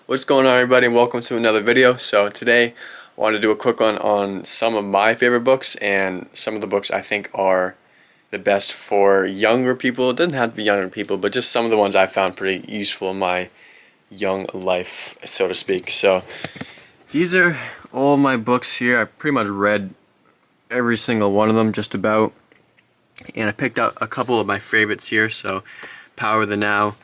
What's going on, everybody, and welcome to another video. So today I want to do a quick one on some of my favorite books and some of the books I think are the best for younger people. It doesn't have to be younger people, but just some of the ones I found pretty useful in my young life, so to speak. So these are all my books here. I pretty much read every single one of them just about, and I picked out a couple of my favorites here. So Power of the Now,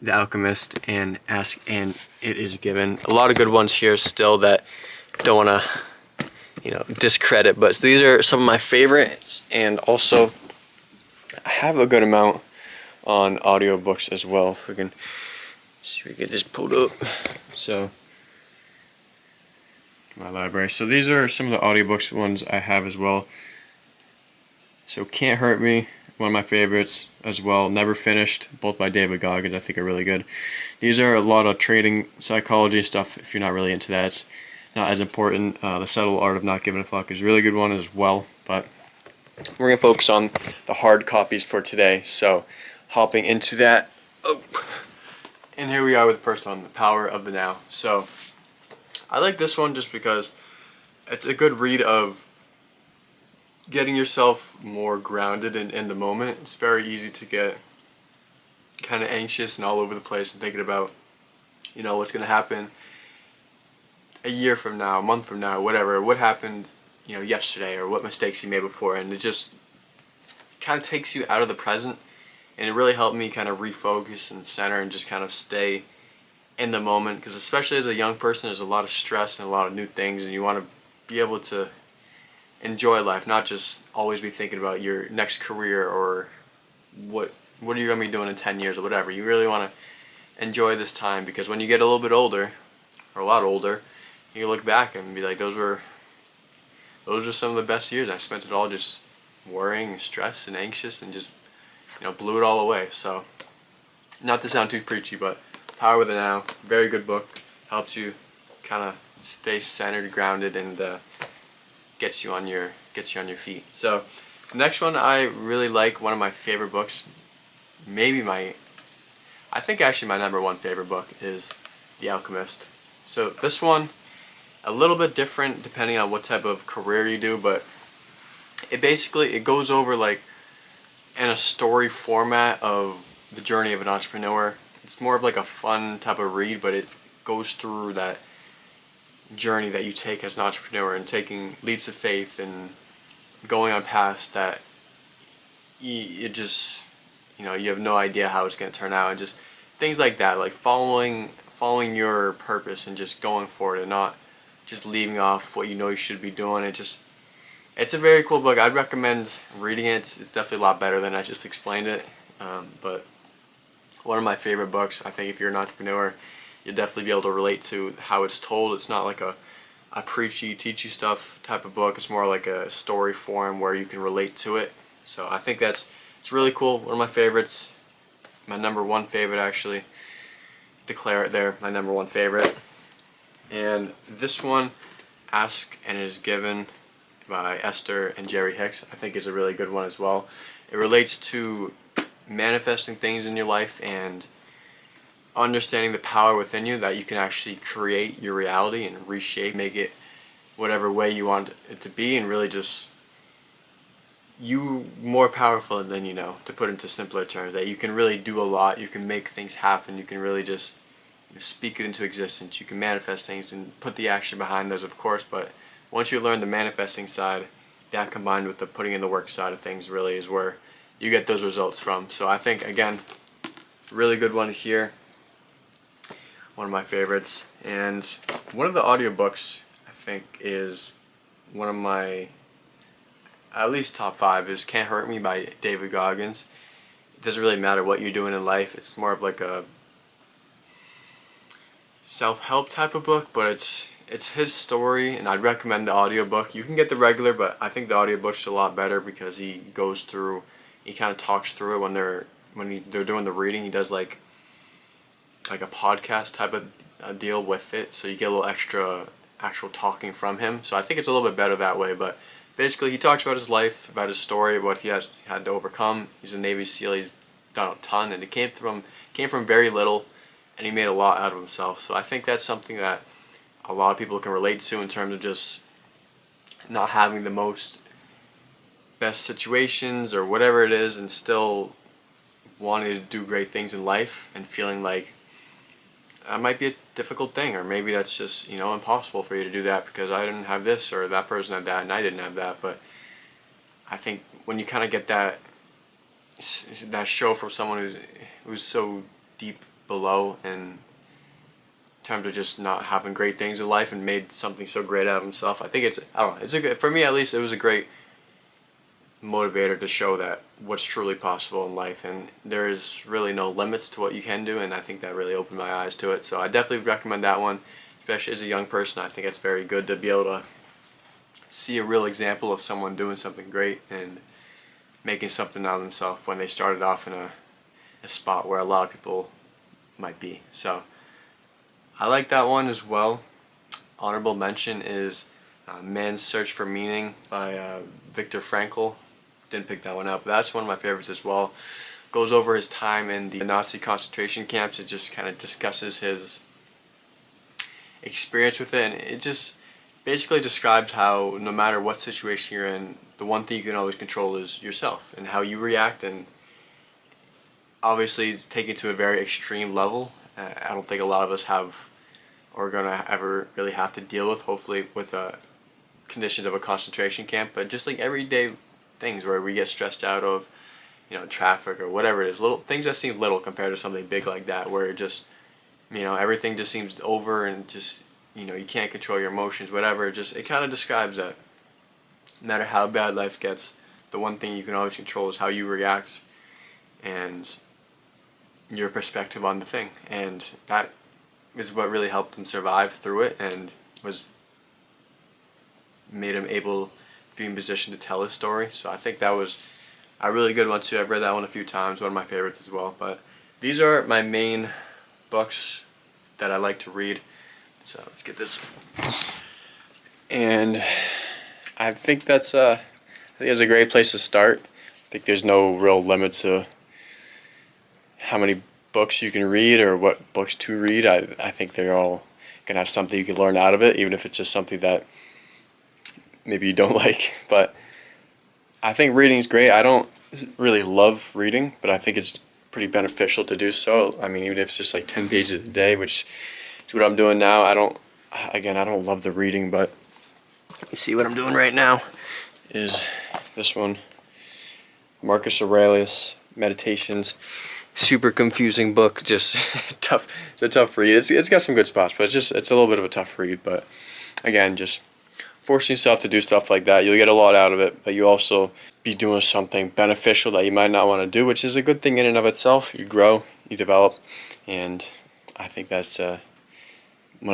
The Alchemist, and Ask and It Is Given. A lot of good ones here still that don't want to, discredit, but these are some of my favorites, and also I have a good amount on audiobooks as well. If we can see if we can just pull it up. So my library. So these are some of the audiobooks ones I have as well. So Can't Hurt Me, one of my favorites as well. Never Finished, both by David Goggins, I think are really good. These are a lot of trading psychology stuff. If you're not really into that, it's not as important. The Subtle Art of Not Giving a Fuck is a really good one as well. But we're gonna focus on the hard copies for today. So hopping into that. Oh, and here we are with the first one, The Power of the Now. So I like this one just because it's a good read of getting yourself more grounded in the moment. It's very easy to get kind of anxious and all over the place and thinking about, what's going to happen a year from now, a month from now, whatever, what happened, yesterday, or what mistakes you made before. And it just kind of takes you out of the present. And it really helped me kind of refocus and center and just kind of stay in the moment. Because especially as a young person, there's a lot of stress and a lot of new things, and you want to be able to enjoy life, not just always be thinking about your next career or what are you going to be doing in 10 years or whatever. You really want to enjoy this time, because when you get a little bit older, or a lot older, you look back and be like, those were some of the best years. I spent it all just worrying and stressed and anxious and just blew it all away. So not to sound too preachy, but Power of the Now, very good book, helps you kind of stay centered, grounded, and gets you on your feet. So the next one I really like, one of my favorite books, I think actually my number one favorite book is The Alchemist. So this one, a little bit different depending on what type of career you do, but it goes over like in a story format of the journey of an entrepreneur. It's more of like a fun type of read, but it goes through that journey that you take as an entrepreneur and taking leaps of faith and going on paths that you just you have no idea how it's going to turn out, and just things like that, like following your purpose and just going for it and not just leaving off what you should be doing. It's a very cool book. I'd recommend reading it. It's definitely a lot better than I just explained it, but one of my favorite books. I think if you're an entrepreneur, you'll definitely be able to relate to how it's told. It's not like a preachy, teachy stuff type of book. It's more like a story form where you can relate to it. So I think it's really cool. One of my favorites, my number one favorite actually. Declare it there, my number one favorite. And this one, Ask and It Is Given by Esther and Jerry Hicks, I think is a really good one as well. It relates to manifesting things in your life and understanding the power within you, that you can actually create your reality and reshape, make it whatever way you want it to be, and really just you more powerful than to put into simpler terms, that you can really do a lot, you can make things happen, you can really just speak it into existence, you can manifest things and put the action behind those, of course, but once you learn the manifesting side, that combined with the putting in the work side of things really is where you get those results from. So I think, again, really good one here. One of my favorites. And one of the audiobooks I think is one of my at least top 5 is Can't Hurt Me by David Goggins. It doesn't really matter what you're doing in life. It's more of like a self-help type of book, but it's his story, and I'd recommend the audiobook. You can get the regular, but I think the audiobook's a lot better because he kind of talks through it when they're doing the reading. He does like a podcast type of deal with it, so you get a little extra actual talking from him. So I think it's a little bit better that way. But basically, he talks about his life, about his story, what he had to overcome. He's a Navy SEAL. He's done a ton, and it came from very little, and he made a lot out of himself. So I think that's something that a lot of people can relate to in terms of just not having the most best situations or whatever it is, and still wanting to do great things in life and feeling like that might be a difficult thing, or maybe that's just, you know, impossible for you to do that because I didn't have this or that person had that and I didn't have that. But I think when you kind of get that show from someone who's so deep below in terms of just not having great things in life and made something so great out of himself, I think it's, I don't know, it's a good, for me at least, it was a great motivator to show that what's truly possible in life, and there is really no limits to what you can do, and I think that really opened my eyes to it. So I definitely recommend that one, especially as a young person. I think it's very good to be able to see a real example of someone doing something great and making something out of themselves when they started off in a spot where a lot of people might be. So I like that one as well. Honorable mention is Man's Search for Meaning by Viktor Frankl. Didn't pick that one up, but that's one of my favorites as well. Goes over his time in the Nazi concentration camps. It just kind of discusses his experience with it, and it just basically describes how no matter what situation you're in, the one thing you can always control is yourself and how you react. And obviously it's taken to a very extreme level. I don't think a lot of us have or gonna ever really have to deal with, hopefully, with conditions of a concentration camp, but just like everyday things where we get stressed out of, you know, traffic or whatever it is, little things that seem little compared to something big like that, where it just, you know, everything just seems over and just, you know, you can't control your emotions, whatever. It kind of describes that no matter how bad life gets, the one thing you can always control is how you react and your perspective on the thing. And that is what really helped him survive through it and made him able to be in position to tell his story. So I think that was a really good one too. I've read that one a few times, one of my favorites as well. But these are my main books that I like to read. So let's get this. And I think that's a great place to start. I think there's no real limit to how many books you can read or what books to read. I think they're all gonna have something you can learn out of it, even if it's just something that maybe you don't like. But I think reading is great. I don't really love reading, but I think it's pretty beneficial to do so. I mean, even if it's just like 10 pages a day, which is what I'm doing now. I don't love the reading, but you see what I'm doing right now is this one, Marcus Aurelius Meditations. Super confusing book, just tough. It's a tough read. It's got some good spots, but it's a little bit of a tough read. But again, just forcing yourself to do stuff like that, you'll get a lot out of it, but you also be doing something beneficial that you might not want to do, which is a good thing in and of itself. You grow, you develop, and I think that's one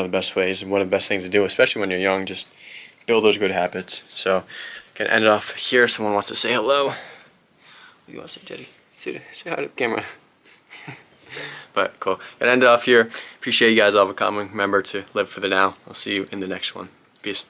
of the best ways and one of the best things to do, especially when you're young. Just build those good habits. So I can end it off here. Someone wants to say hello. What do you want to say, Teddy? Say hi to the camera. But cool. Gonna end it off here. Appreciate you guys all for coming. Remember to live for the now. I'll see you in the next one. Peace.